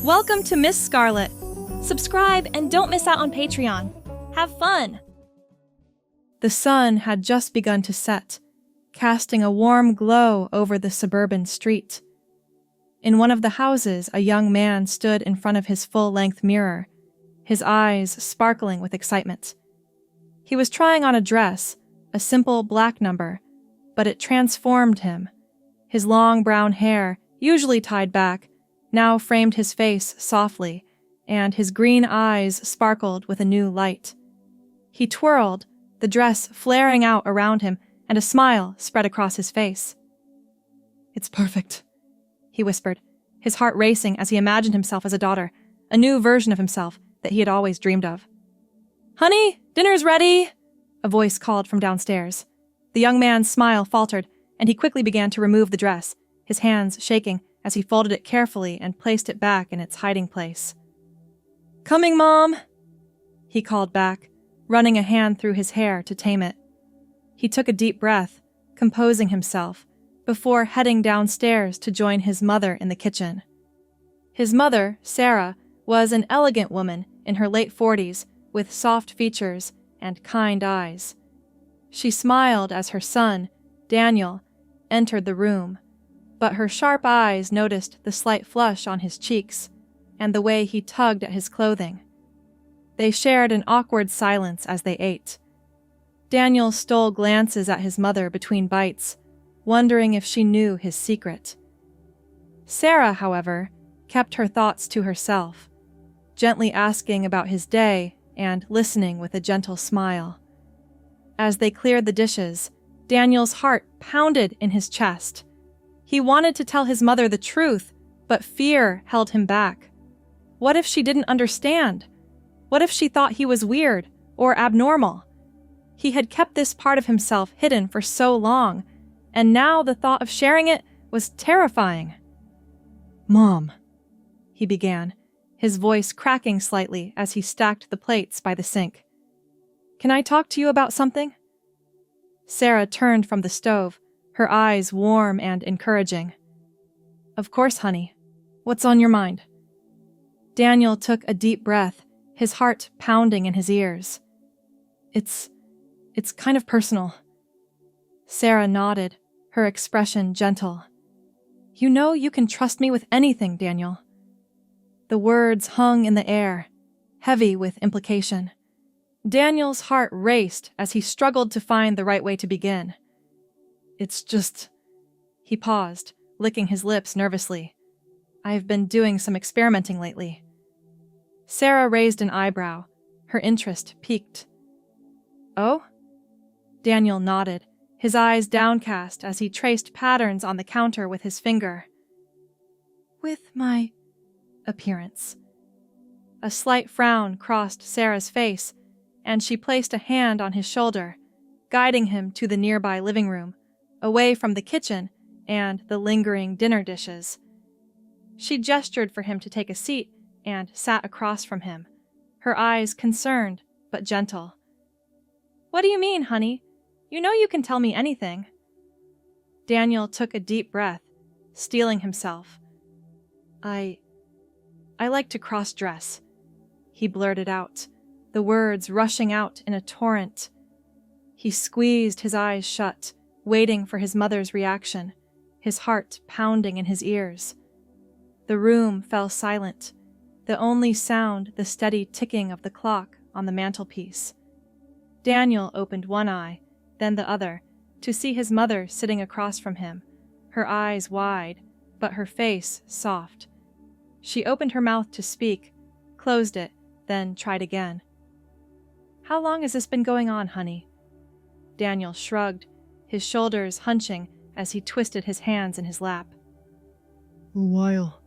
Welcome to Miss Scarlett. Subscribe and don't miss out on Patreon. Have fun! The sun had just begun to set, casting a warm glow over the suburban street. In one of the houses, a young man stood in front of his full-length mirror, his eyes sparkling with excitement. He was trying on a dress, a simple black number, but it transformed him. His long brown hair, usually tied back, now framed his face softly, and his green eyes sparkled with a new light. He twirled, the dress flaring out around him, and a smile spread across his face. "It's perfect," he whispered, his heart racing as he imagined himself as a daughter, a new version of himself that he had always dreamed of. "Honey, dinner's ready!" a voice called from downstairs. The young man's smile faltered, and he quickly began to remove the dress, his hands shaking as he folded it carefully and placed it back in its hiding place. "Coming, Mom!" he called back, running a hand through his hair to tame it. He took a deep breath, composing himself, before heading downstairs to join his mother in the kitchen. His mother, Sarah, was an elegant woman in her late 40s with soft features and kind eyes. She smiled as her son, Daniel, entered the room, but her sharp eyes noticed the slight flush on his cheeks and the way he tugged at his clothing. They shared an awkward silence as they ate. Daniel stole glances at his mother between bites, wondering if she knew his secret. Sarah, however, kept her thoughts to herself, gently asking about his day and listening with a gentle smile. As they cleared the dishes, Daniel's heart pounded in his chest. He wanted to tell his mother the truth, but fear held him back. What if she didn't understand? What if she thought he was weird or abnormal? He had kept this part of himself hidden for so long, and now the thought of sharing it was terrifying. "Mom," he began, his voice cracking slightly as he stacked the plates by the sink. "Can I talk to you about something?" Sarah turned from the stove, her eyes warm and encouraging. "Of course, honey. What's on your mind?" Daniel took a deep breath, his heart pounding in his ears. It's kind of personal." Sarah nodded, her expression gentle. "You know you can trust me with anything, Daniel." The words hung in the air, heavy with implication. Daniel's heart raced as he struggled to find the right way to begin. "It's just..." He paused, licking his lips nervously. "I've been doing some experimenting lately." Sarah raised an eyebrow, her interest piqued. "Oh?" Daniel nodded, his eyes downcast as he traced patterns on the counter with his finger. "With my appearance." A slight frown crossed Sarah's face, and she placed a hand on his shoulder, guiding him to the nearby living room, away from the kitchen and the lingering dinner dishes. She gestured for him to take a seat and sat across from him, her eyes concerned but gentle. "What do you mean, honey? You know you can tell me anything." Daniel took a deep breath, steeling himself. I like to cross-dress," he blurted out, the words rushing out in a torrent. He squeezed his eyes shut, waiting for his mother's reaction, his heart pounding in his ears. The room fell silent, the only sound the steady ticking of the clock on the mantelpiece. Daniel opened one eye, then the other, to see his mother sitting across from him, her eyes wide, but her face soft. She opened her mouth to speak, closed it, then tried again. "How long has this been going on, honey?" Daniel shrugged, his shoulders hunching as he twisted his hands in his lap. "A while,"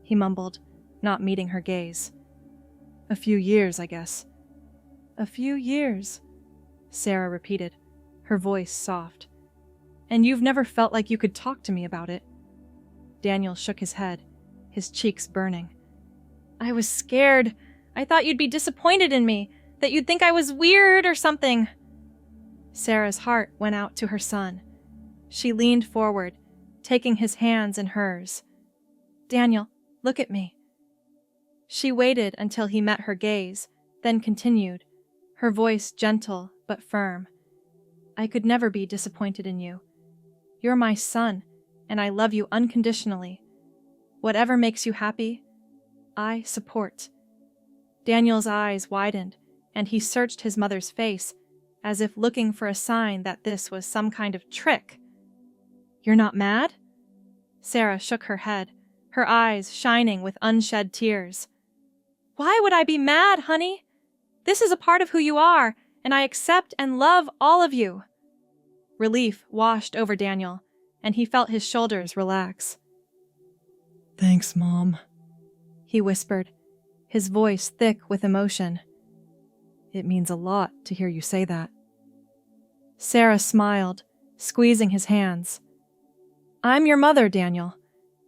he mumbled, not meeting her gaze. "A few years, I guess." "A few years," Sarah repeated, her voice soft. "And you've never felt like you could talk to me about it?" Daniel shook his head, his cheeks burning. "I was scared. I thought you'd be disappointed in me, that you'd think I was weird or something." Sarah's heart went out to her son. She leaned forward, taking his hands in hers. "Daniel, look at me. She waited until he met her gaze, then continued, her voice gentle but firm. I could never be disappointed in you. You're my son, and I love you unconditionally. Whatever makes you happy, I support. Daniel's eyes widened, and he searched his mother's face, as if looking for a sign that this was some kind of trick. You're not mad? Sarah shook her head, her eyes shining with unshed tears. Why would I be mad, honey? This is a part of who you are, and I accept and love all of you. Relief washed over Daniel, and he felt his shoulders relax. Thanks, Mom, he whispered, his voice thick with emotion. It means a lot to hear you say that. Sarah smiled, squeezing his hands. I'm your mother, Daniel.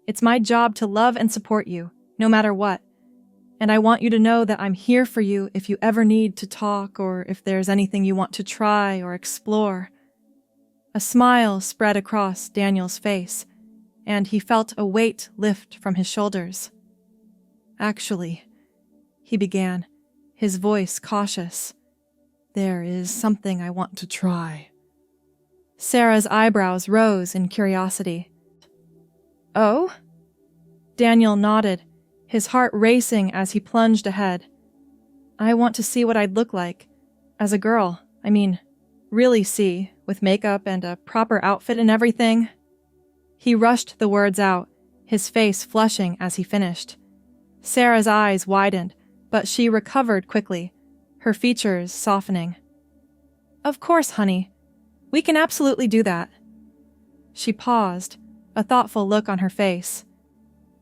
It's my job to love and support you, no matter what. And I want you to know that I'm here for you if you ever need to talk or if there's anything you want to try or explore. A smile spread across Daniel's face, and he felt a weight lift from his shoulders. Actually, he began, his voice cautious, there is something I want to try. Sarah's eyebrows rose in curiosity. Oh? Daniel nodded, his heart racing as he plunged ahead. I want to see what I'd look like. As a girl, really see, with makeup and a proper outfit and everything. He rushed the words out, his face flushing as he finished. Sarah's eyes widened, but she recovered quickly, her features softening. Of course, honey. We can absolutely do that. She paused, a thoughtful look on her face.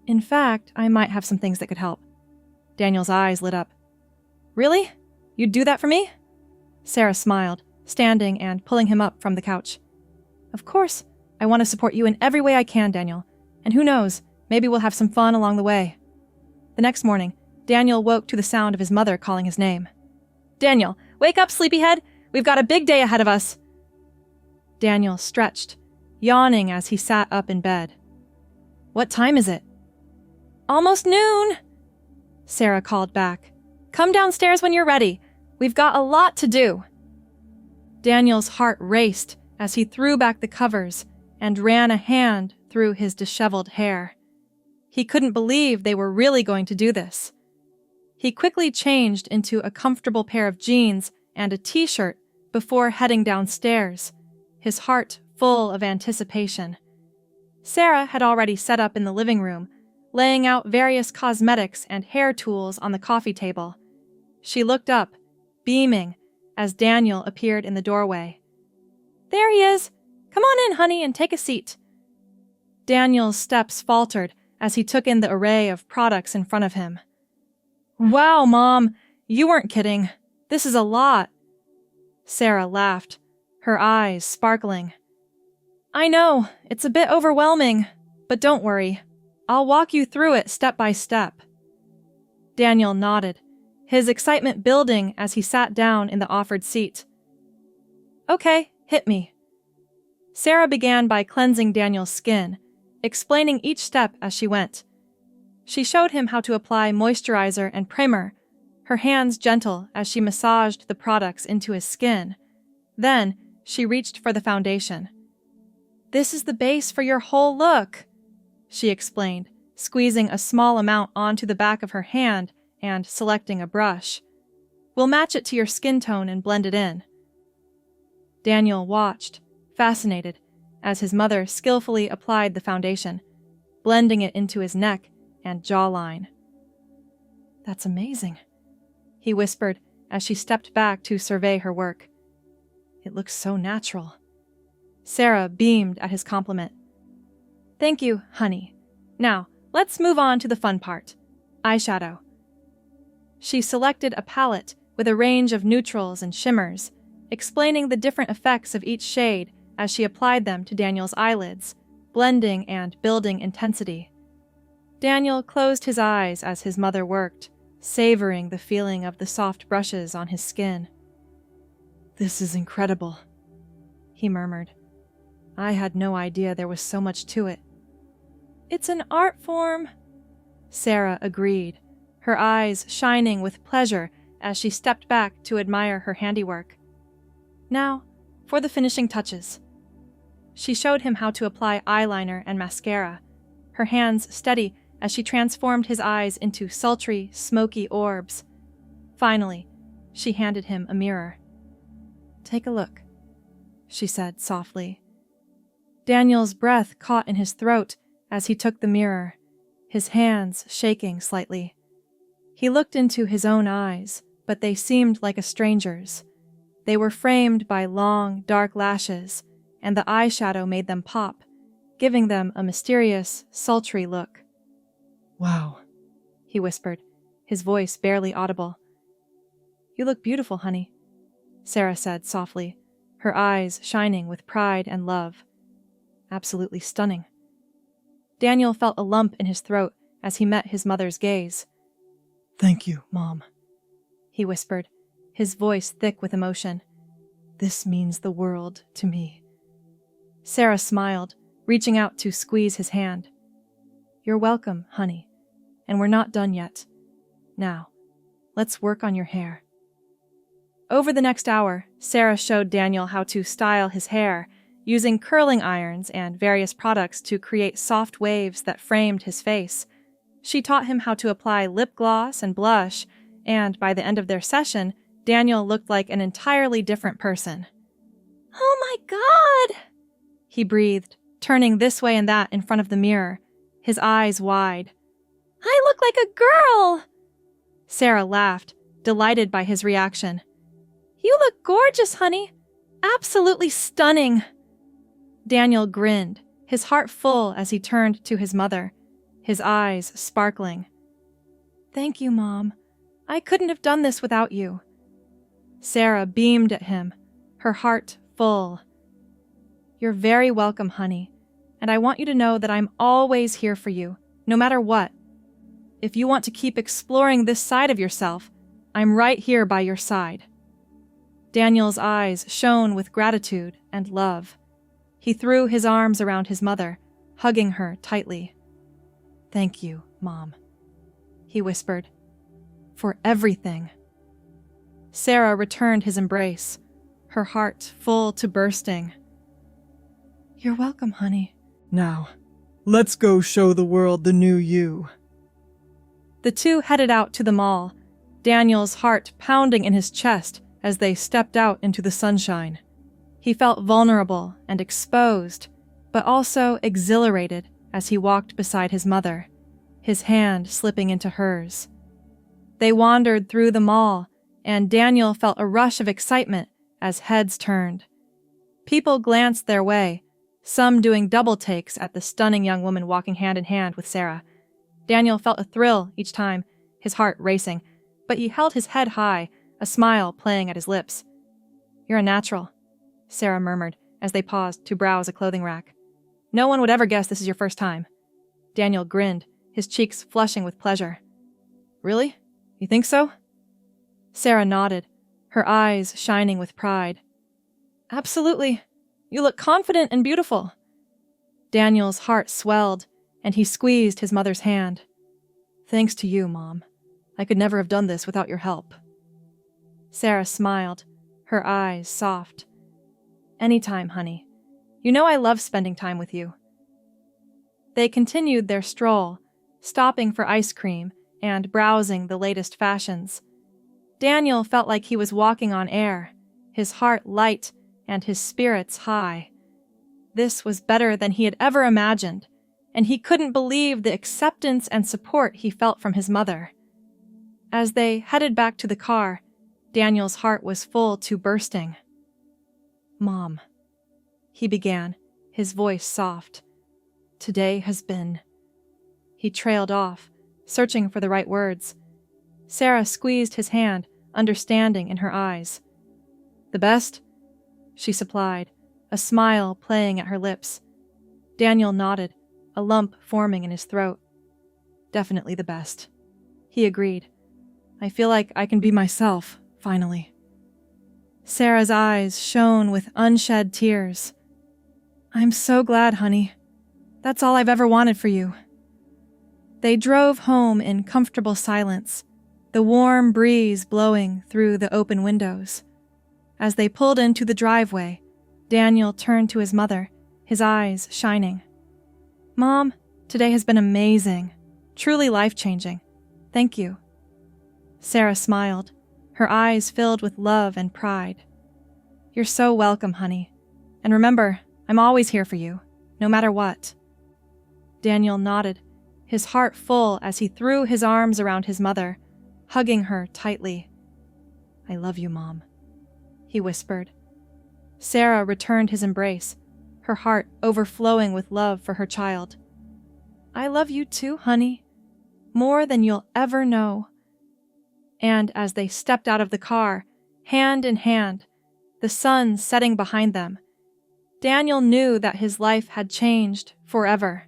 In fact, I might have some things that could help. Daniel's eyes lit up. Really? You'd do that for me? Sarah smiled, standing and pulling him up from the couch. Of course. I want to support you in every way I can, Daniel. And who knows, maybe we'll have some fun along the way. The next morning, Daniel woke to the sound of his mother calling his name. Daniel, wake up, sleepyhead! We've got a big day ahead of us! Daniel stretched, yawning as he sat up in bed. What time is it? Almost noon! Sarah called back. Come downstairs when you're ready. We've got a lot to do. Daniel's heart raced as he threw back the covers and ran a hand through his disheveled hair. He couldn't believe they were really going to do this. He quickly changed into a comfortable pair of jeans and a t-shirt before heading downstairs, his heart full of anticipation. Sarah had already set up in the living room, laying out various cosmetics and hair tools on the coffee table. She looked up, beaming, as Daniel appeared in the doorway. There he is! Come on in, honey, and take a seat. Daniel's steps faltered as he took in the array of products in front of him. Wow, Mom, you weren't kidding. This is a lot. Sarah laughed, her eyes sparkling. I know, it's a bit overwhelming, but don't worry. I'll walk you through it step by step. Daniel nodded, his excitement building as he sat down in the offered seat. Okay, hit me. Sarah began by cleansing Daniel's skin, explaining each step as she went. She showed him how to apply moisturizer and primer, her hands gentle as she massaged the products into his skin. Then, she reached for the foundation. This is the base for your whole look, she explained, squeezing a small amount onto the back of her hand and selecting a brush. We'll match it to your skin tone and blend it in. Daniel watched, fascinated, as his mother skillfully applied the foundation, blending it into his neck and jawline. That's amazing, he whispered as she stepped back to survey her work. It looks so natural. Sarah beamed at his compliment. Thank you, honey. Now, let's move on to the fun part. Eyeshadow. She selected a palette with a range of neutrals and shimmers, explaining the different effects of each shade as she applied them to Daniel's eyelids, blending and building intensity. Daniel closed his eyes as his mother worked, savoring the feeling of the soft brushes on his skin. This is incredible, he murmured. I had no idea there was so much to it. It's an art form, Sarah agreed, her eyes shining with pleasure as she stepped back to admire her handiwork. Now, for the finishing touches. She showed him how to apply eyeliner and mascara, her hands steady as she transformed his eyes into sultry, smoky orbs. Finally, she handed him a mirror. "Take a look," she said softly. Daniel's breath caught in his throat as he took the mirror, his hands shaking slightly. He looked into his own eyes, but they seemed like a stranger's. They were framed by long, dark lashes, and the eyeshadow made them pop, giving them a mysterious, sultry look. "Wow," he whispered, his voice barely audible. "You look beautiful, honey," Sarah said softly, her eyes shining with pride and love. "Absolutely stunning." Daniel felt a lump in his throat as he met his mother's gaze. "Thank you, Mom," he whispered, his voice thick with emotion. "This means the world to me." Sarah smiled, reaching out to squeeze his hand. "You're welcome, honey, and we're not done yet. Now, let's work on your hair." Over the next hour, Sarah showed Daniel how to style his hair, using curling irons and various products to create soft waves that framed his face. She taught him how to apply lip gloss and blush, and by the end of their session, Daniel looked like an entirely different person. "Oh my God!" he breathed, turning this way and that in front of the mirror, his eyes wide. "I look like a girl!" Sarah laughed, delighted by his reaction. "You look gorgeous, honey. Absolutely stunning." Daniel grinned, his heart full as he turned to his mother, his eyes sparkling. "Thank you, Mom. I couldn't have done this without you." Sarah beamed at him, her heart full. "You're very welcome, honey, and I want you to know that I'm always here for you, no matter what. If you want to keep exploring this side of yourself, I'm right here by your side." Daniel's eyes shone with gratitude and love. He threw his arms around his mother, hugging her tightly. "Thank you, Mom," he whispered, "for everything." Sarah returned his embrace, her heart full to bursting. "You're welcome, honey." "Now, let's go show the world the new you." The two headed out to the mall, Daniel's heart pounding in his chest as they stepped out into the sunshine. He felt vulnerable and exposed, but also exhilarated as he walked beside his mother, his hand slipping into hers. They wandered through the mall, and Daniel felt a rush of excitement as heads turned. People glanced their way, some doing double takes at the stunning young woman walking hand in hand with Sarah. Daniel felt a thrill each time, his heart racing, but he held his head high, a smile playing at his lips. "You're a natural," Sarah murmured as they paused to browse a clothing rack. "No one would ever guess this is your first time." Daniel grinned, his cheeks flushing with pleasure. "Really? You think so?" Sarah nodded, her eyes shining with pride. "Absolutely. You look confident and beautiful." Daniel's heart swelled, and he squeezed his mother's hand. "Thanks to you, Mom. I could never have done this without your help." Sarah smiled, her eyes soft. "Anytime, honey. You know I love spending time with you." They continued their stroll, stopping for ice cream and browsing the latest fashions. Daniel felt like he was walking on air, his heart light and his spirits high. This was better than he had ever imagined, and he couldn't believe the acceptance and support he felt from his mother. As they headed back to the car, Daniel's heart was full to bursting. "Mom," he began, his voice soft. "Today has been—" He trailed off, searching for the right words. Sarah squeezed his hand, understanding in her eyes. "The best?" she supplied, a smile playing at her lips. Daniel nodded, a lump forming in his throat. "Definitely the best," he agreed. "I feel like I can be myself, finally." Sarah's eyes shone with unshed tears. "I'm so glad, honey. That's all I've ever wanted for you." They drove home in comfortable silence, the warm breeze blowing through the open windows. As they pulled into the driveway, Daniel turned to his mother, his eyes shining. "Mom, today has been amazing, truly life-changing. Thank you." Sarah smiled, her eyes filled with love and pride. "You're so welcome, honey. And remember, I'm always here for you, no matter what." Daniel nodded, his heart full as he threw his arms around his mother, hugging her tightly. "I love you, Mom," he whispered. Sarah returned his embrace, her heart overflowing with love for her child. "I love you too, honey, more than you'll ever know." And as they stepped out of the car, hand in hand, the sun setting behind them, Daniel knew that his life had changed forever.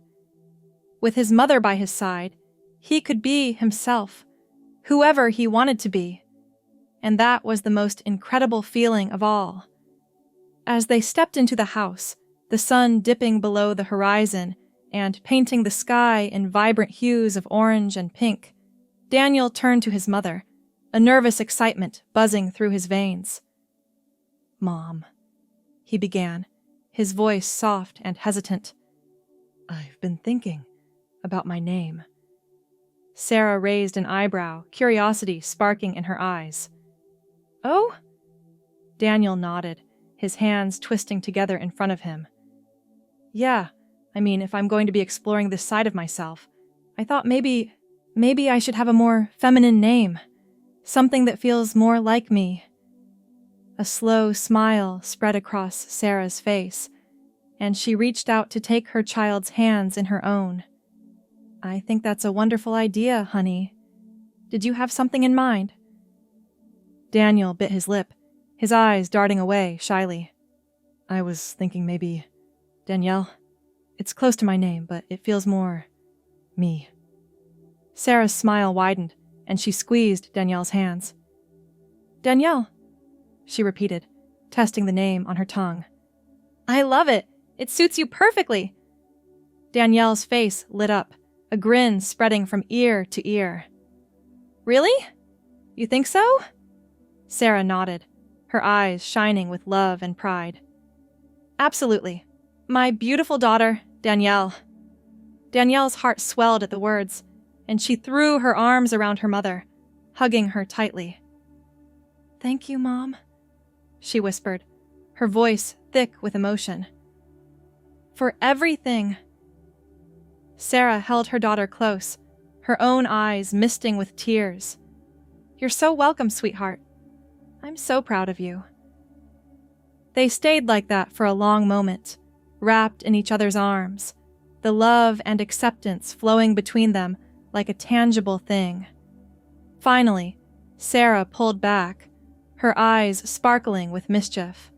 With his mother by his side, he could be himself, whoever he wanted to be. And that was the most incredible feeling of all. As they stepped into the house, the sun dipping below the horizon and painting the sky in vibrant hues of orange and pink, Daniel turned to his mother, a nervous excitement buzzing through his veins. "Mom," he began, his voice soft and hesitant. "I've been thinking about my name." Sarah raised an eyebrow, curiosity sparking in her eyes. "Oh?" Daniel nodded, his hands twisting together in front of him. "Yeah, I mean, if I'm going to be exploring this side of myself, I thought maybe I should have a more feminine name, something that feels more like me." A slow smile spread across Sarah's face, and she reached out to take her child's hands in her own. "I think that's a wonderful idea, honey. Did you have something in mind?" Daniel bit his lip, his eyes darting away shyly. "I was thinking maybe Danielle. It's close to my name, but it feels more me." Sarah's smile widened, and she squeezed Danielle's hands. "Danielle," she repeated, testing the name on her tongue. "I love it. It suits you perfectly." Danielle's face lit up, a grin spreading from ear to ear. "Really? You think so?" Sarah nodded, her eyes shining with love and pride. "Absolutely. My beautiful daughter, Danielle." Danielle's heart swelled at the words, and she threw her arms around her mother, hugging her tightly. "Thank you, Mom," she whispered, her voice thick with emotion. "For everything." Sarah held her daughter close, her own eyes misting with tears. "You're so welcome, sweetheart. I'm so proud of you." They stayed like that for a long moment, wrapped in each other's arms, the love and acceptance flowing between them like a tangible thing. Finally, Sarah pulled back, her eyes sparkling with mischief.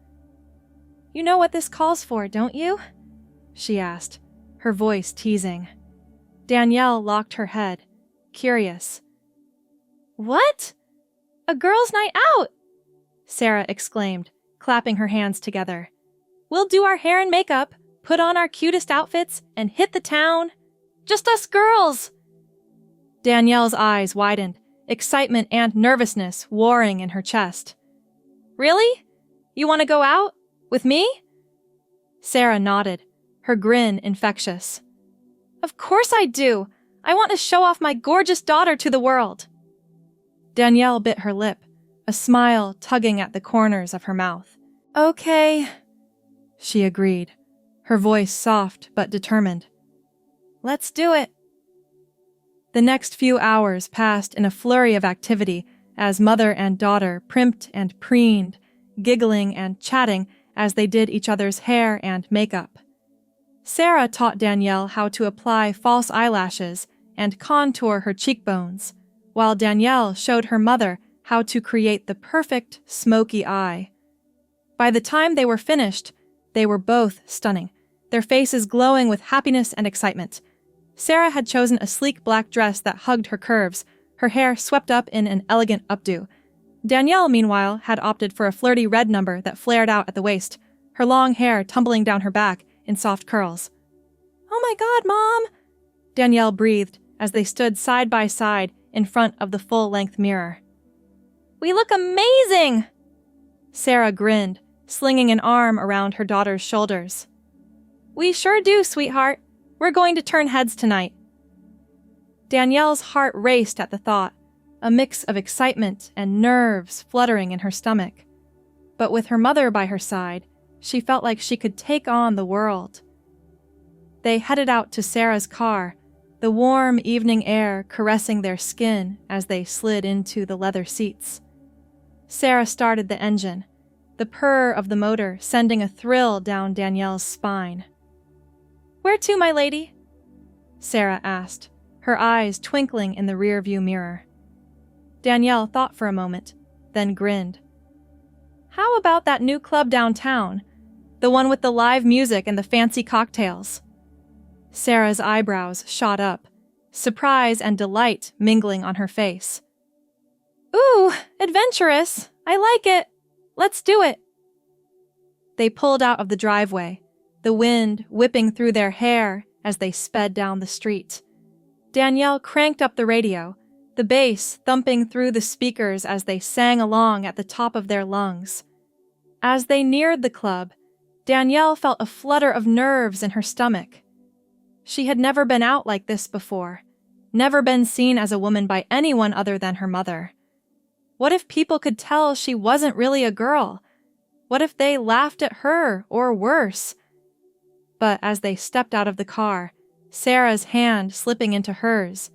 "You know what this calls for, don't you?" she asked, her voice teasing. Danielle locked her head, curious. "What? A girls' night out?" Sarah exclaimed, clapping her hands together. "We'll do our hair and makeup, put on our cutest outfits, and hit the town. Just us girls!" Danielle's eyes widened, excitement and nervousness warring in her chest. "Really? You want to go out? With me?" Sarah nodded, her grin infectious. "Of course I do! I want to show off my gorgeous daughter to the world." Danielle bit her lip, a smile tugging at the corners of her mouth. "Okay," she agreed, her voice soft but determined. "Let's do it." The next few hours passed in a flurry of activity as mother and daughter primped and preened, giggling and chatting as they did each other's hair and makeup. Sarah taught Danielle how to apply false eyelashes and contour her cheekbones, while Danielle showed her mother how to create the perfect smoky eye. By the time they were finished, they were both stunning, their faces glowing with happiness and excitement. Sarah had chosen a sleek black dress that hugged her curves, her hair swept up in an elegant updo. Danielle, meanwhile, had opted for a flirty red number that flared out at the waist, her long hair tumbling down her back in soft curls. "Oh my God, Mom!" Danielle breathed, as they stood side by side in front of the full-length mirror. "We look amazing!" Sarah grinned, slinging an arm around her daughter's shoulders. "We sure do, sweetheart. We're going to turn heads tonight." Danielle's heart raced at the thought, a mix of excitement and nerves fluttering in her stomach. But with her mother by her side, she felt like she could take on the world. They headed out to Sarah's car, the warm evening air caressing their skin as they slid into the leather seats. Sarah started the engine, the purr of the motor sending a thrill down Danielle's spine. "Where to, my lady?" Sarah asked, her eyes twinkling in the rearview mirror. Danielle thought for a moment, then grinned. "How about that new club downtown? The one with the live music and the fancy cocktails?" Sarah's eyebrows shot up, surprise and delight mingling on her face. "Ooh, adventurous! I like it! Let's do it!" They pulled out of the driveway, the wind whipping through their hair as they sped down the street. Danielle cranked up the radio, the bass thumping through the speakers as they sang along at the top of their lungs. As they neared the club, Danielle felt a flutter of nerves in her stomach. She had never been out like this before, never been seen as a woman by anyone other than her mother. What if people could tell she wasn't really a girl? What if they laughed at her, or worse? But as they stepped out of the car, Sarah's hand slipping into hers,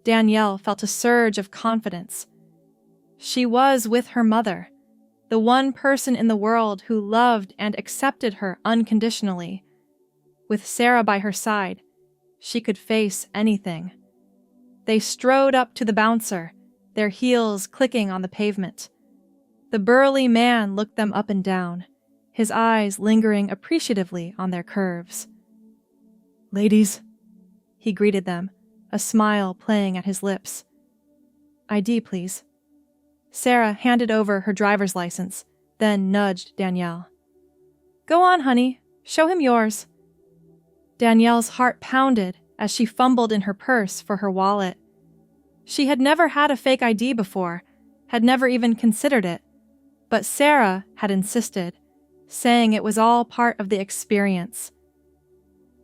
Danielle felt a surge of confidence. She was with her mother, the one person in the world who loved and accepted her unconditionally. With Sarah by her side, she could face anything. They strode up to the bouncer, their heels clicking on the pavement. The burly man looked them up and down, his eyes lingering appreciatively on their curves. "Ladies," he greeted them, a smile playing at his lips. "ID, please." Sarah handed over her driver's license, then nudged Danielle. "Go on, honey. Show him yours." Danielle's heart pounded as she fumbled in her purse for her wallet. She had never had a fake ID before, had never even considered it, but Sarah had insisted, saying it was all part of the experience.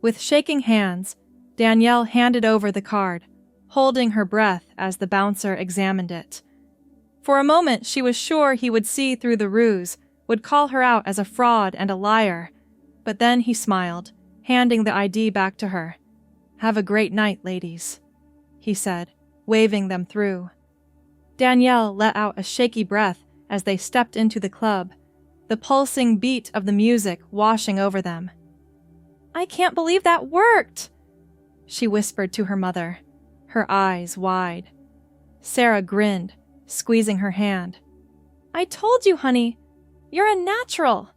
With shaking hands, Danielle handed over the card, holding her breath as the bouncer examined it. For a moment, she was sure he would see through the ruse, would call her out as a fraud and a liar, but then he smiled, handing the ID back to her. "Have a great night, ladies," he said, waving them through. Danielle let out a shaky breath as they stepped into the club, the pulsing beat of the music washing over them. "I can't believe that worked," she whispered to her mother, her eyes wide. Sarah grinned, squeezing her hand. "I told you, honey. You're a natural."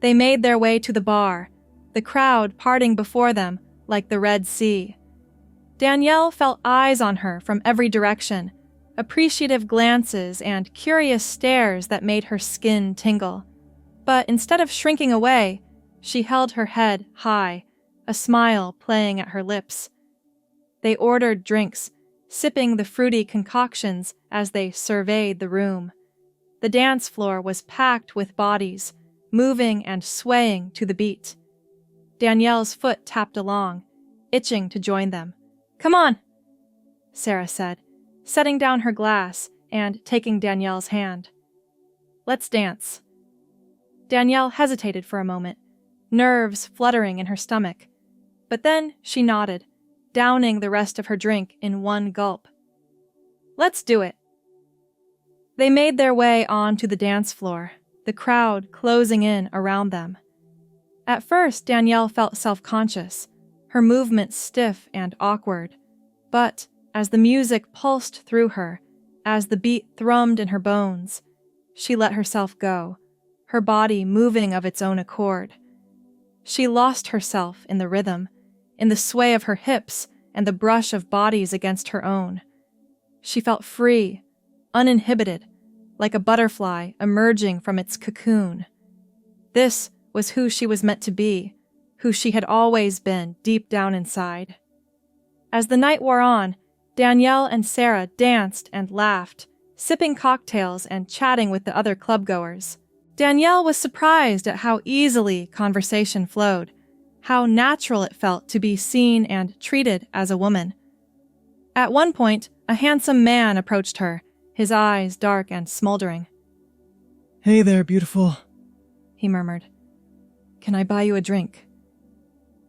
They made their way to the bar, the crowd parting before them like the Red Sea. Danielle felt eyes on her from every direction, appreciative glances and curious stares that made her skin tingle. But instead of shrinking away, she held her head high, a smile playing at her lips. They ordered drinks, sipping the fruity concoctions as they surveyed the room. The dance floor was packed with bodies, moving and swaying to the beat. Danielle's foot tapped along, itching to join them. "Come on," Sarah said, setting down her glass and taking Danielle's hand. "Let's dance." Danielle hesitated for a moment, nerves fluttering in her stomach. But then she nodded, downing the rest of her drink in one gulp. "Let's do it." They made their way onto the dance floor, the crowd closing in around them. At first, Danielle felt self-conscious, her movements stiff and awkward. But as the music pulsed through her, as the beat thrummed in her bones, she let herself go, her body moving of its own accord. She lost herself in the rhythm, in the sway of her hips and the brush of bodies against her own. She felt free, uninhibited, like a butterfly emerging from its cocoon. This was who she was meant to be, who she had always been deep down inside. As the night wore on, Danielle and Sarah danced and laughed, sipping cocktails and chatting with the other clubgoers. Danielle was surprised at how easily conversation flowed, how natural it felt to be seen and treated as a woman. At one point, a handsome man approached her, his eyes dark and smoldering. "Hey there, beautiful," he murmured. "Can I buy you a drink?"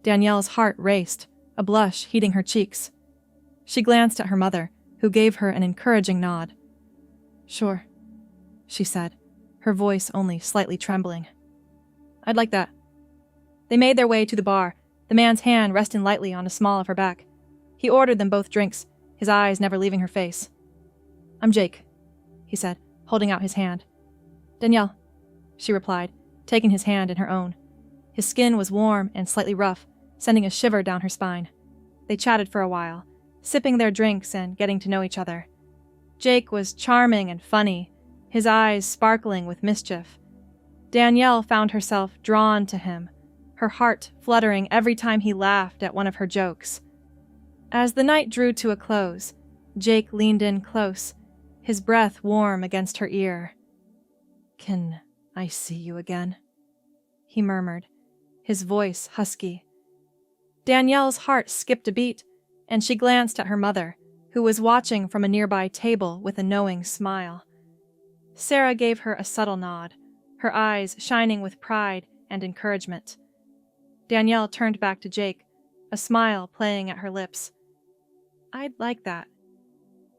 Danielle's heart raced, a blush heating her cheeks. She glanced at her mother, who gave her an encouraging nod. "Sure," she said, her voice only slightly trembling. "I'd like that." They made their way to the bar, the man's hand resting lightly on the small of her back. He ordered them both drinks, his eyes never leaving her face. "I'm Jake," he said, holding out his hand. "Danielle," she replied, taking his hand in her own. His skin was warm and slightly rough, sending a shiver down her spine. They chatted for a while, sipping their drinks and getting to know each other. Jake was charming and funny, his eyes sparkling with mischief. Danielle found herself drawn to him, her heart fluttering every time he laughed at one of her jokes. As the night drew to a close, Jake leaned in close, his breath warm against her ear. "Can I see you again?" he murmured, his voice husky. Danielle's heart skipped a beat, and she glanced at her mother, who was watching from a nearby table with a knowing smile. Sarah gave her a subtle nod, her eyes shining with pride and encouragement. Danielle turned back to Jake, a smile playing at her lips. "I'd like that,"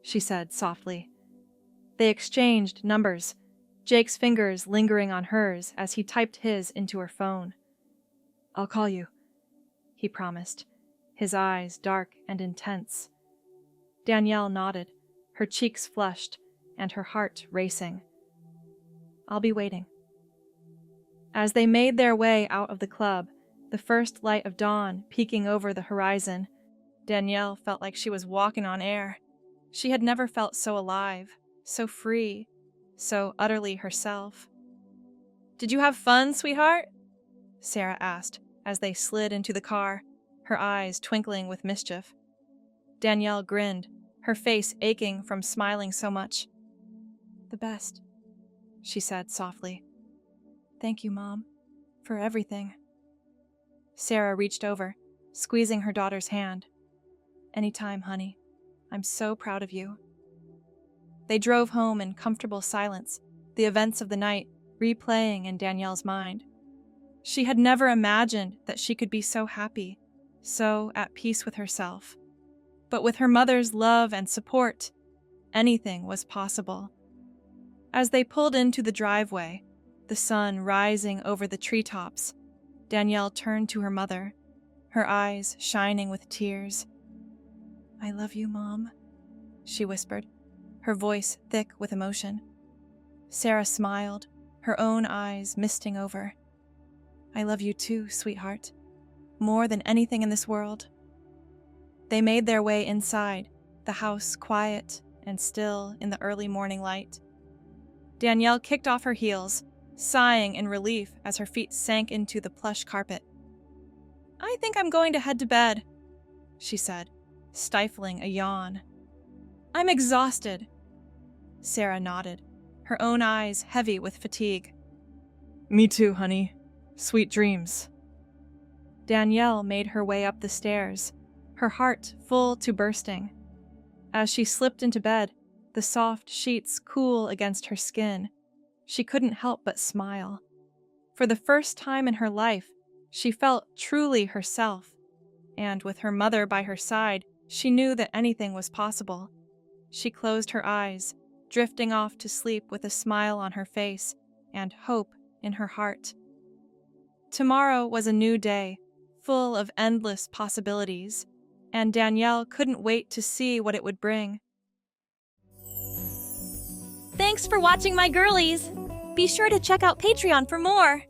she said softly. They exchanged numbers, Jake's fingers lingering on hers as he typed his into her phone. "I'll call you," he promised, his eyes dark and intense. Danielle nodded, her cheeks flushed and her heart racing. "I'll be waiting." As they made their way out of the club, the first light of dawn peeking over the horizon, Danielle felt like she was walking on air. She had never felt so alive, so free, so utterly herself. "Did you have fun, sweetheart?" Sarah asked as they slid into the car, her eyes twinkling with mischief. Danielle grinned, her face aching from smiling so much. "The best," she said softly. "Thank you, Mom, for everything." Sarah reached over, squeezing her daughter's hand. "Anytime, honey. I'm so proud of you." They drove home in comfortable silence, the events of the night replaying in Danielle's mind. She had never imagined that she could be so happy, so at peace with herself. But with her mother's love and support, anything was possible. As they pulled into the driveway, the sun rising over the treetops, Danielle turned to her mother, her eyes shining with tears. "I love you, Mom," she whispered, her voice thick with emotion. Sarah smiled, her own eyes misting over. "I love you too, sweetheart, more than anything in this world." They made their way inside, the house quiet and still in the early morning light. Danielle kicked off her heels, sighing in relief as her feet sank into the plush carpet. "I think I'm going to head to bed," she said, stifling a yawn. "I'm exhausted." Sarah nodded, her own eyes heavy with fatigue. "Me too, honey. Sweet dreams." Danielle made her way up the stairs, her heart full to bursting. As she slipped into bed, the soft sheets cool against her skin, she couldn't help but smile. For the first time in her life, she felt truly herself, and with her mother by her side, she knew that anything was possible. She closed her eyes, drifting off to sleep with a smile on her face and hope in her heart. Tomorrow was a new day, full of endless possibilities, and Danielle couldn't wait to see what it would bring. Thanks for watching, my girlies! Be sure to check out Patreon for more!